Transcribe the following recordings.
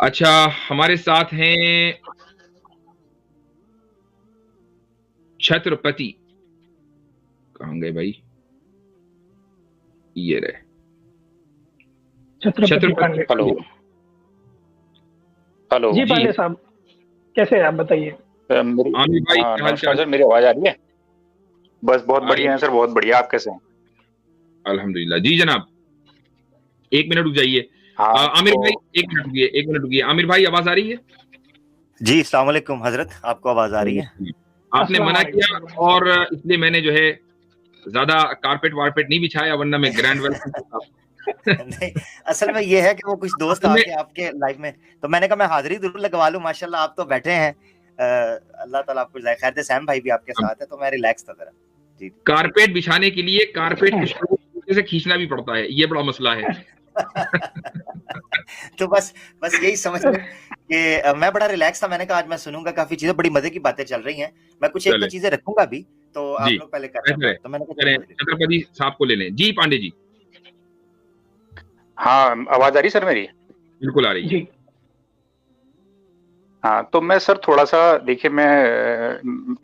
अच्छा, हमारे साथ हैं छत्रपति। कहाँ गए भाई? ये रहे छत्रपति छत्रपति। पांडे। हेलो। हेलो जी जी पांडे साहब, कैसे हैं आप बताइए। मेरी आमिर भाई, हाँ क्या हाल नमस्कार चाल? सर, मेरी आवाज आ रही है? बस बहुत आ रही बढ़िया है है? सर, बहुत बढ़िया। आप कैसे हैं? अल्हम्दुलिल्लाह जी जनाब। एक मिनट रुक जाइए। हाँ आमिर तो भाई, एक मिनट रुकिए, एक मिनट रुकिए। आमिर भाई, आवाज आ रही है? जी अस्सलाम वालेकुम हजरत, आपको आवाज आ रही है? आपने अस्सलाम मना किया वालेकुम। और इसलिए मैंने जो है ज्यादा कारपेट वारपेट नहीं बिछाया, वरना मैं ग्रैंड वेलकम करता। नहीं, असल में ये है कि वो कुछ दोस्त असल में आके आपके लाइफ में, तो मैंने कहा मैं हाजिरी जरूर लगवा लूं। माशाल्लाह आप तो बैठे हैं। अल्लाह ताला आपको जाए खैर दे। सैम भाई भी आपके साथ है, तो मैं रिलैक्स था जरा। जी कारपेट बिछाने के लिए कारपेट कुछ लोगों को नीचे से खींचना भी पड़ता है, ये बड़ा मसला है। तो बस बस यही समझ लें कि मैं बड़ा रिलैक्स था। मैंने कहा आज मैं सुनूंगा, काफी चीजें, बड़ी मजे की बातें चल रही हैं। मैं कुछ एक दो चले चीजें रखूंगा भी, तो आप जी, लोग पहले कर लें ऐसे बात। तो मैंने कहा चले, चलो छत्रपति साहब को ले लें। जी पांडे जी, हाँ, आवाज आ रही सर मेरी? बिल्कुल आ रही है। जी हाँ तो मैं सर थोड़ा सा देखिए, मैं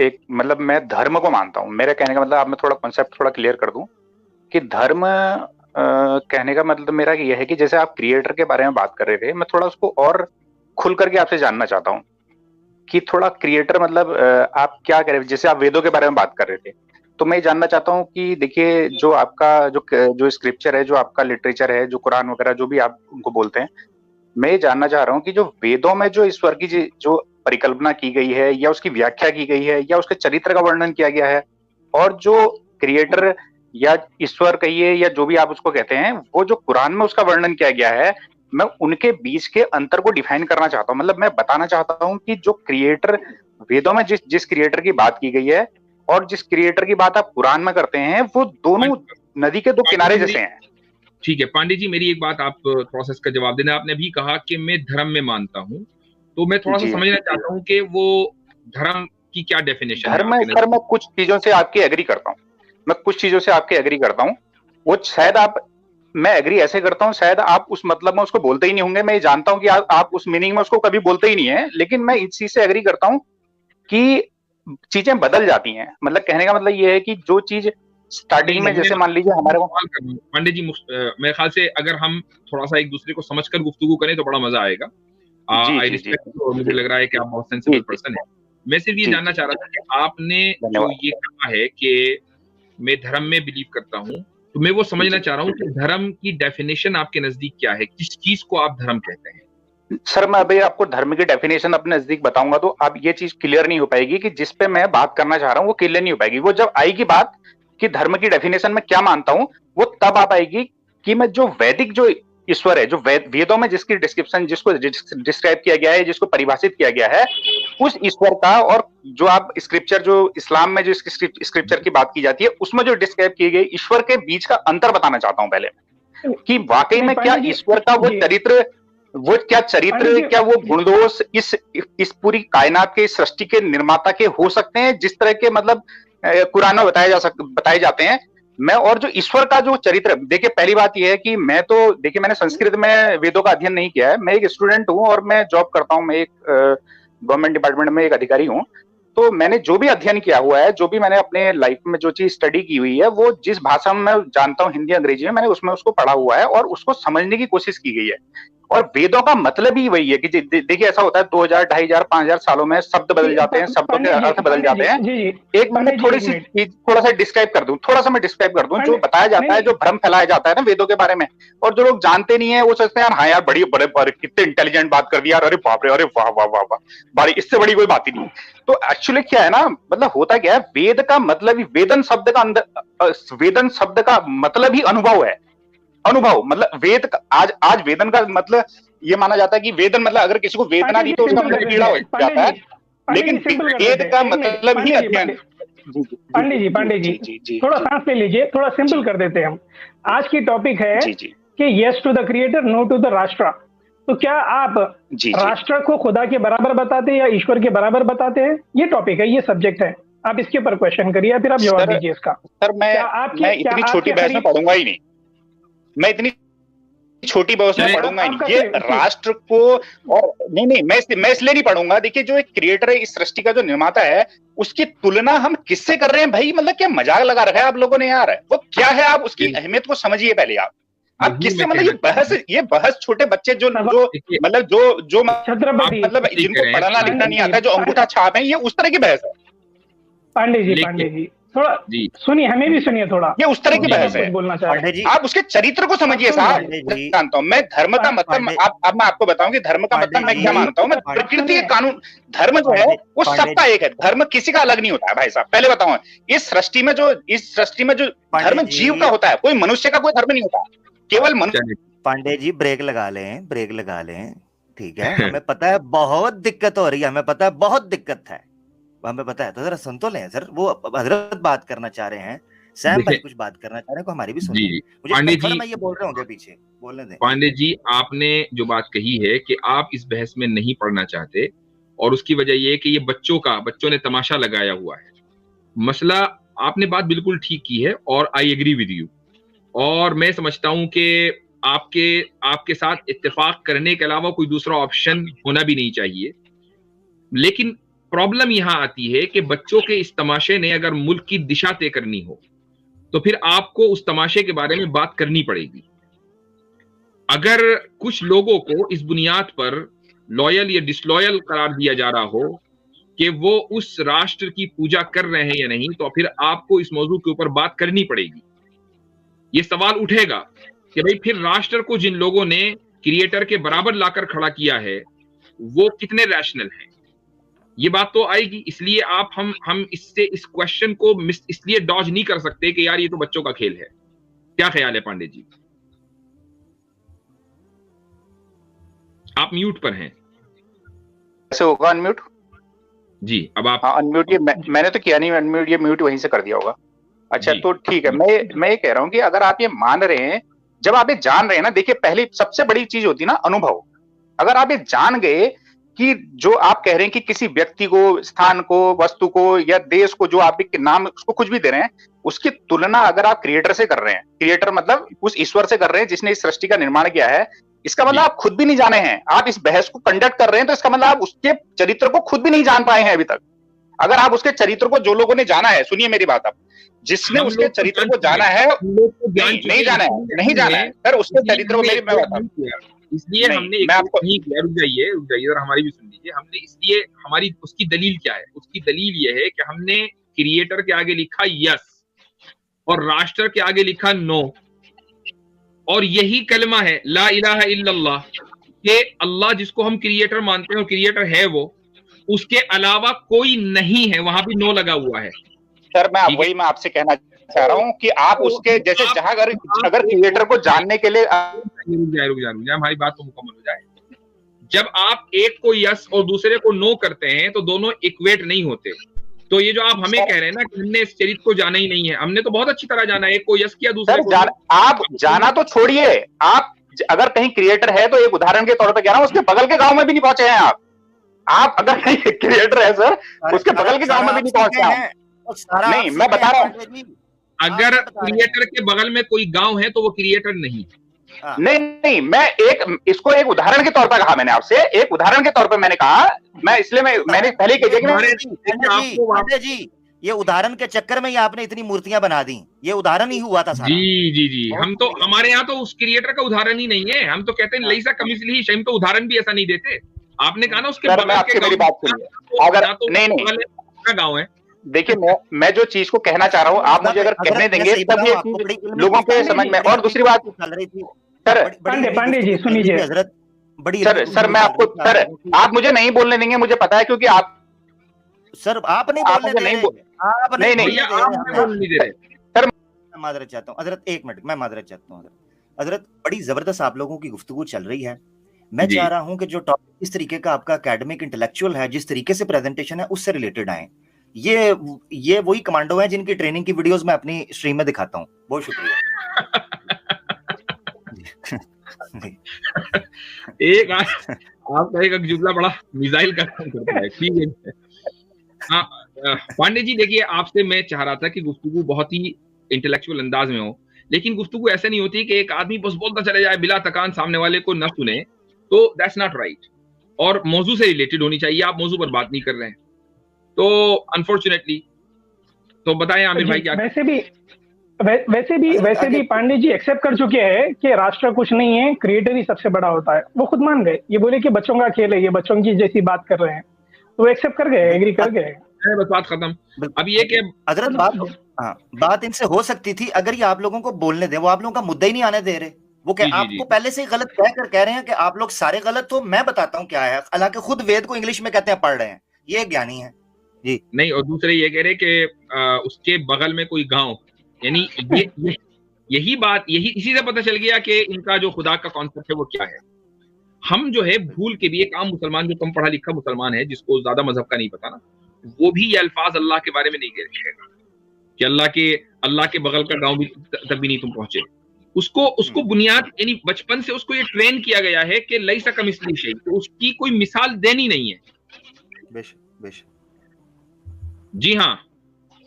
एक मतलब मैं धर्म को मानता हूँ। मेरे कहने का मतलब, आप मैं थोड़ा कॉन्सेप्ट थोड़ा क्लियर कर दूं कि धर्म कहने का मतलब मेरा यह है कि जैसे आप क्रिएटर के बारे में बात कर रहे थे, मैं थोड़ा उसको और खुल करके आपसे जानना चाहता हूँ कि थोड़ा क्रिएटर मतलब आप क्या कह रहे हैं। जैसे आप वेदों के बारे में बात कर रहे थे, तो मैं ये जानना चाहता हूँ कि देखिए जो आपका जो स्क्रिप्चर है, जो आपका लिटरेचर है, जो कुरान वगैरह जो भी आप उनको बोलते हैं, मैं ये जानना चाह रहा हूँ कि जो वेदों में जो ईश्वर की जो परिकल्पना की गई है, या उसकी व्याख्या की गई है, या उसके चरित्र का वर्णन किया गया है, और जो क्रिएटर या ईश्वर कहिए या जो भी आप उसको कहते हैं, वो जो कुरान में उसका वर्णन किया गया है, मैं उनके बीच के अंतर को डिफाइन करना चाहता हूँ। मतलब मैं बताना चाहता हूँ कि जो क्रिएटर वेदों में जिस जिस क्रिएटर की बात की गई है, और जिस क्रिएटर की बात आप कुरान में करते हैं, वो दोनों नदी के दो पांडे किनारे जी जैसे मेरी, हैं। ठीक है पांडे जी, मेरी एक बात आप थोड़ा सा इसका जवाब देना। आपने अभी कहा कि मैं धर्म में मानता हूँ, तो मैं थोड़ा सा जी समझना चाहता हूँ कि वो धर्म की क्या डेफिनेशन है धर्म आपके सर, नजर? मैं कुछ चीजों से आपकी एग्री करता हूँ। मैं कुछ चीजों से आपके एग्री करता हूँ। वो शायद आप, मैं एग्री ऐसे करता हूँ, शायद आप उस मतलब में उसको बोलते ही नहीं होंगे। मैं ये जानता हूँ कि आप उस मीनिंग में उसको कभी बोलते ही नहीं है, लेकिन मैं इस चीज से एग्री करता हूँ कि चीजें बदल जाती हैं। मतलब कहने का मतलब ये है कि जो चीज नहीं स्टार्टिंग में, नहीं, मैं जैसे मान लीजिए हमारे को, सवाल कर रहा हूँ पांडे जी। मेरे ख्याल से अगर हम थोड़ा सा एक दूसरे को समझकर गुफ्तगू करें तो बड़ा मजा आएगा। जी आई जी जी रिस्पेक्ट, और मुझे लग रहा है कि आप बहुत जी सेंसिबल जी पर्सन है। मैं सिर्फ ये जी जानना जी चाह रहा था कि आपने जो धन्यवाद। ये कहा है कि मैं धर्म में बिलीव करता हूँ, तो मैं वो समझना जी चाह रहा हूँ कि धर्म की डेफिनेशन आपके नजदीक क्या है? किस चीज को आप धर्म कहते हैं? सर, मैं अभी आपको धर्म की डेफिनेशन अपने नजदीक बताऊंगा तो अब ये चीज क्लियर नहीं हो पाएगी कि जिस पे मैं बात करना चाह रहा हूँ वो क्लियर नहीं हो पाएगी। वो जब आएगी बात कि धर्म की डेफिनेशन में क्या मानता हूँ, वो तब आ पाएगी कि मैं जो वैदिक जो ईश्वर है, जो वेदों में जिसकी डिस्क्रिप्शन, जिसको डिस्क्राइब किया गया है, जिसको परिभाषित किया गया है, उस ईश्वर का, और जो आप स्क्रिप्चर, जो इस्लाम में जो स्क्रिप्चर की बात की जाती है, उसमें जो डिस्क्राइब किए गए ईश्वर के बीच का अंतर बताना चाहता हूं पहले, कि वाकई नहीं में क्या पांडे जी, ईश्वर का जी वो क्या पांडे चरित्र, जी, क्या वो गुणदोष इस पूरी कायनात के, इस सृष्टि के निर्माता के हो सकते हैं, जिस तरह के मतलब कुरान में बताए जाते हैं। मैं, और जो ईश्वर का जो चरित्र, देखिए पहली बात यह है कि मैं तो, देखिए मैंने संस्कृत में वेदों का अध्ययन नहीं किया है। मैं एक स्टूडेंट हूँ और मैं जॉब करता हूँ। मैं एक गवर्नमेंट डिपार्टमेंट में एक अधिकारी हूँ। तो मैंने जो भी अध्ययन किया हुआ है, जो भी मैंने अपने लाइफ में जो चीज स्टडी की हुई है, वो जिस भाषा में मैं जानता हूँ, हिंदी अंग्रेजी में, मैंने उसमें उसको पढ़ा हुआ है और उसको समझने की कोशिश की गई है। और वेदों का मतलब ही वही है कि देखिए ऐसा होता है, 2000, 2500, 5000 सालों में शब्द बदल जाते हैं, शब्दों के अर्थ बदल पांडे जाते जी, हैं। जी जी एक मैं पांडे जी, थोड़ी एक सी मिनट। चीज थोड़ा सा डिस्क्राइब कर दूं, थोड़ा सा मैं डिस्क्राइब कर दूं, जो पांडे, बताया जाता है, नहीं जो भ्रम फैलाया जाता है ना वेदों के बारे में, और जो लोग जानते नहीं है वो सोचते हैं यार, हाँ यार, बड़ी बड़े बड़े कितने इंटेलिजेंट बात कर दिया यार, अरे बाप रे, अरे वाह वाह वाह वाह, बड़ी, इससे बड़ी कोई बात ही नहीं। तो एक्चुअली क्या है ना, मतलब होता क्या है, वेद का मतलब ही, वेदन शब्द का अंदर, वेदन शब्द का मतलब ही अनुभव है। अनुभव मतलब आज वेदन का मतलब ये माना जाता है कि वेदन मतलब अगर किसी को वेदना पांडे दी जी तो उसका सिंपल मतलब कर ही देते पीड़ा हो हैं। जाता है। पांडे लेकिन जी सिंपल कर देते वेद का हैं। एक मिनट मतलब ही पांडे जी, अध्ययन। जी जी जी पांडे जी, पांडे जी, जी जी जी थोड़ा जी सांस ले लीजिए, थोड़ा सिंपल जी कर देते हैं हम। आज की टॉपिक है जी जी कि yes to the creator, no to the राष्ट्र। तो क्या आप जी जी राष्ट्र को खुदा के बराबर बताते हैं या ईश्वर के बराबर बताते हैं? ये टॉपिक है, ये सब्जेक्ट है। आप इसके ऊपर क्वेश्चन करिए, फिर आप जवाब सर, दीजिए इसका। सर क्या आपके मैं क्या इतनी छोटी आपके बहस में करीब, पढ़ूंगा ही नहीं। मैं इतनी छोटी बहस में पढ़ूंगा ही नहीं, ये राष्ट्र को, और नहीं मैं इसलिए नहीं पढ़ूंगा। देखिए जो एक क्रिएटर है, इस सृष्टि का जो निर्माता है, उसकी तुलना हम किससे कर रहे हैं भाई? मतलब क्या मजाक लगा रखा है आप लोगों ने यार? वो क्या है, आप उसकी अहमियत को समझिए पहले। आप किससे, मतलब ये बहस छोटे बच्चे जो मतलब जो मतलब जिनको पढ़ना लिखना नहीं आता, जो अंगूठा छाप है, ये उस तरह की बहस है। पांडे जी थोड़ा सुनिए, हमें भी सुनिए थोड़ा। ये उस तरह की बहस है, बोलना चाह रहे हैं आप उसके चरित्र को समझिए साहब। जानता हूं मैं धर्म का मतलब, अब मैं आपको बताऊं कि धर्म का मतलब मैं क्या मानता हूं। मैं प्रकृति के कानून, धर्म जो है वो सबका एक है, धर्म किसी का अलग नहीं होता है भाई साहब। पहले बताऊं, इस सृष्टि में जो धर्म जीव का होता है, कोई मनुष्य का कोई धर्म नहीं होता, केवल मनुष्य। पांडे जी ब्रेक लगा लें, ठीक है? हमें पता है बहुत दिक्कत हो रही है, हमें पता है बहुत दिक्कत है, हमें पता है, तो जरा सुन तो लें सर। वो हजरत बात करना चाह रहे हैं, सैम भाई कुछ बात करना चाह रहे हैं, को हमारी भी सुनिए। मुझे मैं ये बोल रहा हूँ पीछे बोलने दें। पांडे जी, आपने जो बात कही है कि आप इस बहस में नहीं पढ़ना चाहते, और उसकी वजह यह है कि ये बच्चों ने तमाशा लगाया हुआ है। मसला, आपने बात बिल्कुल ठीक की है और आई एग्री विद यू, और मैं समझता हूं कि आपके साथ इत्तेफाक करने के अलावा कोई दूसरा ऑप्शन होना भी नहीं चाहिए। लेकिन प्रॉब्लम यहां आती है कि बच्चों के इस तमाशे ने अगर मुल्क की दिशा तय करनी हो, तो फिर आपको उस तमाशे के बारे में बात करनी पड़ेगी। अगर कुछ लोगों को इस बुनियाद पर लॉयल या डिसलॉयल करार दिया जा रहा हो कि वो उस राष्ट्र की पूजा कर रहे हैं या नहीं, तो फिर आपको इस मौजू के ऊपर बात करनी पड़ेगी। ये सवाल उठेगा कि भाई फिर राष्ट्र को जिन लोगों ने क्रिएटर के बराबर लाकर खड़ा किया है, वो कितने रैशनल हैं, ये बात तो आएगी। इसलिए हम इससे इस क्वेश्चन को इसलिए डॉज नहीं कर सकते कि यार ये तो बच्चों का खेल है। क्या ख्याल है पांडे जी? आप म्यूट पर हैं। ऐसे होगा अनम्यूट? जी अब आप। हाँ अनम्यूट, ये मैंने तो किया नहीं अनम्यूट, ये म्यूट वहीं से कर दिया होगा। अच्छा तो ठीक है, मैं ये कह रहा हूँ कि अगर आप ये मान रहे हैं, जब आप ये जान रहे हैं ना, देखिए पहली सबसे बड़ी चीज होती है ना अनुभव। अगर आप ये जान गए कि जो आप कह रहे हैं कि किसी व्यक्ति को, स्थान को, वस्तु को या देश को, जो आप भी नाम उसको कुछ भी दे रहे हैं, उसकी तुलना अगर आप क्रिएटर से कर रहे हैं, क्रिएटर मतलब उस ईश्वर से कर रहे हैं जिसने इस सृष्टि का निर्माण किया है, इसका मतलब आप खुद भी नहीं जाने हैं। आप इस बहस को कंडक्ट कर रहे हैं तो इसका मतलब आप उसके चरित्र को खुद भी नहीं जान पाए हैं अभी तक। अगर आप उसके चरित्र को, जो लोगों ने जाना है, सुनिए मेरी बात, आप जिसने उसके चरित्र को जाना है, नहीं जाना है सर उसके चरित्र को, मेरी मैं बताऊं, इसलिए हमने रुक जाइए और हमारी भी सुन लीजिए। हमने इसलिए, हमारी उसकी दलील क्या है? उसकी दलील यह है कि हमने क्रिएटर के आगे लिखा यस और राष्ट्र के आगे लिखा नो, और यही कलमा है ला इलाहा इल्लल्लाह, कि अल्लाह जिसको हम क्रिएटर मानते हैं और क्रिएटर है वो, उसके अलावा कोई नहीं है, वहां भी नो लगा हुआ है। सर मैं आपसे कहना चाह रहा हूं कि आप उसके जैसे जहां अगर क्रिएटर को जानने के लिए, रुक जा हमारी बात तो मुकम्मल हो जाए। जब आप एक को यस और दूसरे को नो करते हैं तो दोनों इक्वेट नहीं होते। तो ये जो आप हमें कह रहे हैं ना कि हमने इस चरित्र को जाना ही नहीं है, हमने तो बहुत अच्छी तरह जाना है। एक को यस किया, दूसरे को आप जाना तो छोड़िए, आप अगर कहीं क्रिएटर है तो एक उदाहरण के तौर पर कह रहा हूं, उसके बगल के गांव में भी नहीं पहुंचे हैं आप अगर कहीं क्रिएटर है सर, उसके बगल के गांव में भी नहीं पहुंचे हैं। नहीं, मैं बता रहा हूं, अगर क्रिएटर के बगल में कोई गांव है तो वो क्रिएटर नहीं। नहीं, मैं इसको एक उदाहरण के तौर पर कहा, मैंने आपसे एक उदाहरण के तौर पर मैंने कहा, मैं इसलिए मैंने पहले जी ये उदाहरण के चक्कर में ही आपने इतनी मूर्तियां बना दी, ये उदाहरण ही हुआ था सारा। जी हम तो, हमारे यहाँ तो उस क्रिएटर का उदाहरण ही नहीं है। हम तो कहते हैं लईसा कमिसलिही शैइन, तो उदाहरण भी ऐसा नहीं देते। आपने कहा ना उसके बगल के मेरी बात सुनिए, अगर नहीं गाँव है। देखिए मैं जो चीज को कहना चाह रहा हूँ, आप मुझे अगर कहने देंगे तब ये लोगों के समझ में। और दूसरी बात सर, पांडे जी सुनिए हजरत, बड़ी सर मैं आपको, सर आप मुझे नहीं बोलने देंगे, मुझे पता है, क्योंकि आप सर आप नहीं बोलने दे रहे, नहीं सर मैं माजरत चाहता हूँ हजरत, एक मिनट मैं माजरत चाहता हूँ हजरत। बड़ी जबरदस्त आप लोगों की गुफ्तगू चल रही है। मैं चाह रहा हूँ कि जो टॉपिक इस तरीके का आपका एकेडमिक इंटेलेक्चुअल है, जिस तरीके से प्रेजेंटेशन है, उससे रिलेटेड आए। ये वही कमांडो हैं जिनकी ट्रेनिंग की वीडियोस मैं अपनी स्ट्रीम में दिखाता हूँ। बहुत शुक्रिया। एक आपका एक जुमला बड़ा मिसाइल का काम करता है, ठीक है। पांडे जी देखिए, आपसे मैं चाह रहा था कि गुफ्तगू बहुत ही इंटेलेक्चुअल अंदाज में हो, लेकिन गुफ्तगू ऐसे नहीं होती कि एक आदमी बस बोलता चले जाए बिला तकान, सामने वाले को न सुने, तो दैट्स नॉट राइट। और मौजू से रिलेटेड होनी चाहिए, आप मौजू पर बात नहीं कर रहे हैं, तो अनफॉर्चुनेटली। तो बताएं आमिर भाई क्या। वैसे भी पांडे जी एक्सेप्ट कर चुके हैं कि राष्ट्र कुछ नहीं है, क्रिएटर ही सबसे बड़ा होता है। वो खुद मान गए, ये बोले कि बच्चों का खेल है, ये बच्चों की जैसी बात कर रहे हैं, तो एक्सेप्ट कर गए, एग्री कर गए। बस बात खत्म। अब ये कि हजरत बात इनसे हो सकती थी अगर ये आप लोगों को बोलने दे, वो आप लोगों का मुद्दा ही नहीं आने दे रहे। वो आपको पहले से ही गलत कह रहे हैं कि आप लोग सारे गलत हो। मैं बताता हूँ क्या है, हालांकि खुद वेद को इंग्लिश में कहते हैं पढ़ रहे हैं, ये ज्ञानी है जी नहीं। और दूसरे ये कह रहे कि उसके बगल में कोई गांव, यानी यही बात, इसी से पता चल गया कि इनका जो खुदा का कॉन्सेप्ट है वो क्या है। हम जो है भूल के भी, एक आम मुसलमान जो कम पढ़ा लिखा मुसलमान है, जिसको ज्यादा मजहब का नहीं पता ना, वो भी ये अल्फाज अल्लाह के बारे में नहीं कह सकेगा कि अल्लाह के बगल का गांव भी तब भी नहीं तुम पहुंचे। उसको बुनियाद, यानी बचपन से उसको ये ट्रेन किया गया है कि लैसा कमिस्लिही शै, तो उसकी कोई मिसाल देनी नहीं है। बेशक जी हाँ,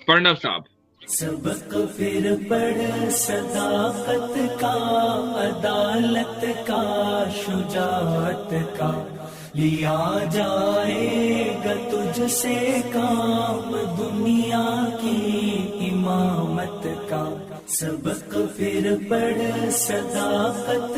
प्रणव साहब। सबक फिर पढ़ सदाकत का, अदालत का, शुजाअत का, लिया जाएगा तुझसे काम दुनिया की इमामत का। सबक फिर पढ़ सदाकत